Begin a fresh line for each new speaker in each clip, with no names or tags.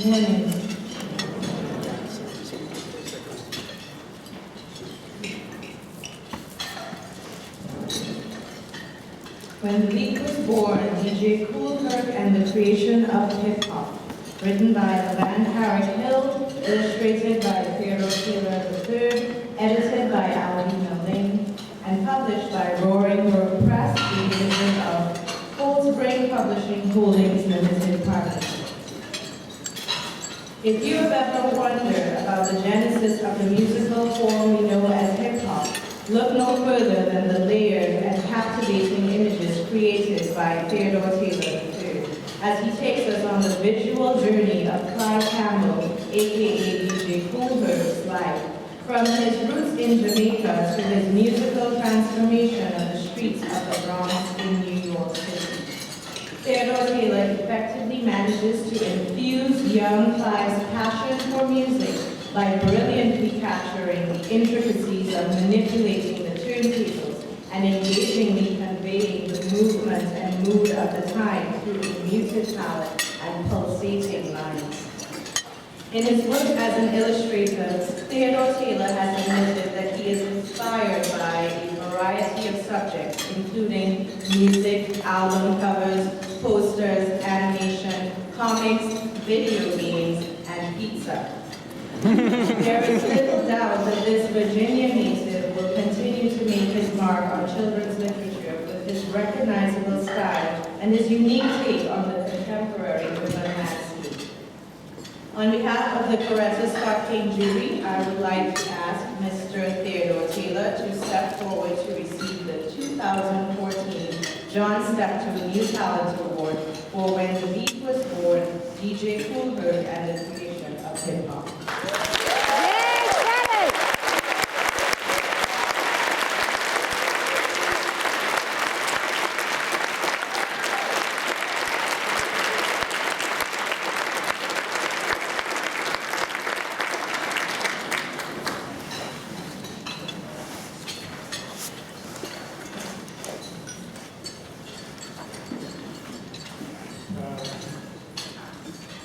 morning. When the Beat was born, DJ Koolherc and the Creation of Hip Hop, written by Van Harrick Hill, illustrated by Theodore Taylor III, edited by Alvina Ling, and published by Roaring Brook Press, the division of Cold Spring Publishing Holdings Limited Partnership. If you have ever wondered about the genesis of the musical form we know as hip hop, look no further than the layered and captivating images created by Theodore Taylor III, as he takes us on the visual journey of Clyde Campbell, aka DJ Koolherc's life, from his roots in Jamaica to his musical transformation of the streets of the Bronx in New York City. Theodore Taylor effectively manages to infuse young Clyde's passion for music by brilliantly capturing the intricacies of manipulating the turntables and engagingly conveying the movement and mood of the time through a muted palette and pulsating lines. In his work as an illustrator, Theodore Taylor has admitted that he is inspired by a variety of subjects, including music, album covers, posters, animation, comics, video games, and pizza. There is little doubt that this Virginia native will continue to make his mark on children's literature with his recognizable style and his unique take on the contemporary urban landscape. On behalf of the Coretta Scott King jury, I would like to ask Mr. Theodore Taylor to step forward to receive the 2014 John Steptoe New Talent Award for When the Beat Was Born, DJ Koolherc and the Creation of Hip Hop.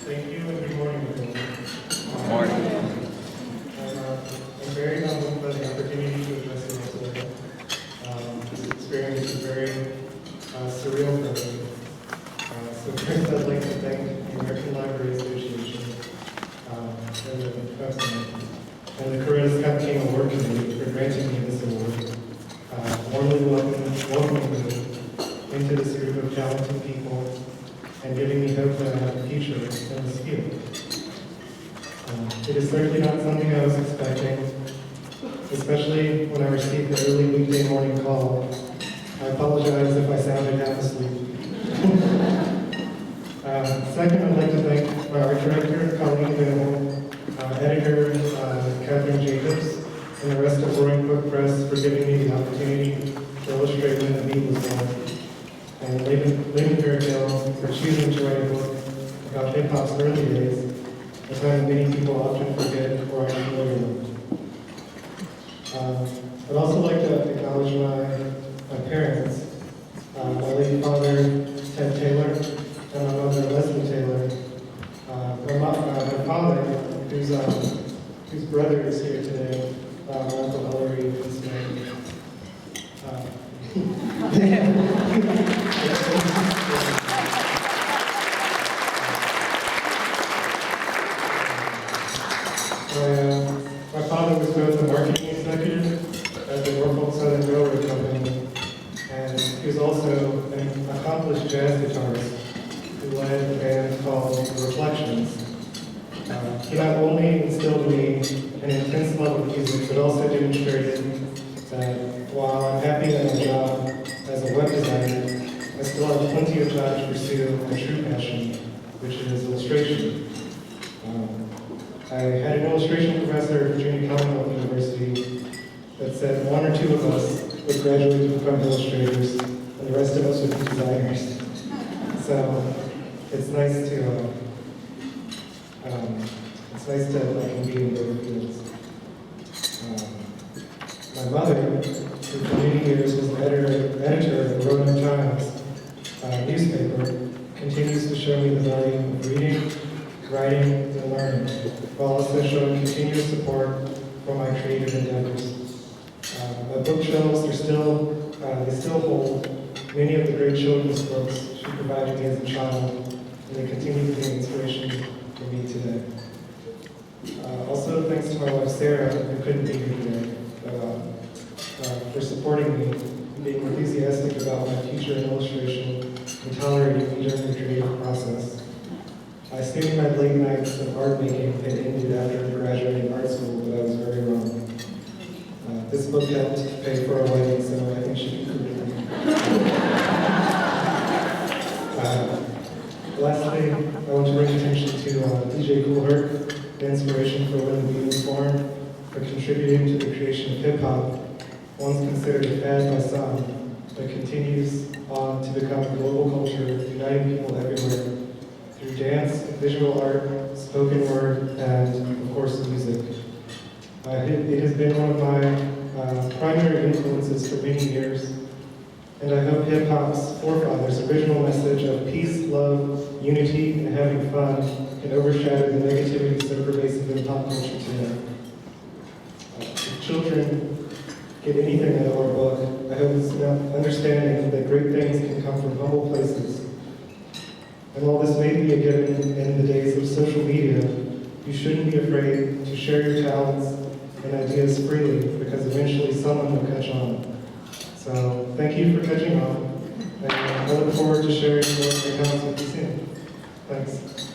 Thank you and good morning, everyone.
Good morning.
I'm very humbled by the opportunity to address you all today. This experience is very surreal for me. So first I'd like to thank the American Library Association and the president and the Coretta Scott King Award Committee for granting me this award. Warmly welcoming me into this group of talented people and giving me hope that I have a future in this field. It is certainly not something I was expecting, especially when I received the early weekday morning call. I apologize if I sounded half asleep. Second, I'd like to thank my art director, Colleen Van, editor, Catherine Jacobs, and the rest of Roaring Brook Press for giving me the opportunity to illustrate When the Beat Was Born, and Lynn Fairfield for choosing to write a book about hip-hop's early days, a time many people often forget or aren't familiar with. I'd also like to acknowledge my parents, my late father, Ted Taylor, and my mother, Leslie Taylor. My father, whose brother is here today, my Uncle Hillary and Smith. My father was both a marketing executive at the Norfolk Southern Railroad Company, and he was also an accomplished jazz guitarist who led a band called Reflections. He not only instilled in me an intense love of music, but also demonstrated that while I'm happy at my job as a web designer, I still have plenty of time to pursue my true passion, which is illustration. I had an illustration professor at Virginia Commonwealth University that said one or two of us would graduate to become illustrators, and the rest of us would be designers. So it's nice to like be in both fields. My mother, who for many years was the editor of the Roanoke Times newspaper, continues to show me the value of reading, writing, and learning, while also showing continuous support for my creative endeavors. My bookshelves are they still hold many of the great children's books she provided me as a child, and they continue to be an inspiration for me today. Also, thanks to my wife Sarah, who couldn't be here today, for supporting me, being enthusiastic about my future in illustration, and tolerating me during the creative process. I assumed my late nights of art making had ended after graduating art school, but I was very wrong. This book helped pay for our wedding, so I think she can forgive me. Lastly, I want to bring attention to DJ Coolhurt, the inspiration for When the Beat Was Born, for contributing to the creation of hip-hop, once considered a fad by some, but continues on to become a global culture, uniting people everywhere, through dance, visual art, spoken word, and, of course, music. It has been one of my primary influences for many years, and I hope hip-hop's forefathers' original message of peace, love, unity, and having fun can overshadow the negativity so pervasive in pop culture today. If children get anything out of our book, I hope it's about understanding that great things can come from humble places. And while this may be a given in the days of social media, you shouldn't be afraid to share your talents and ideas freely, because eventually someone will catch on. So thank you for catching on, and I look forward to sharing more of your talents with you soon. Thanks.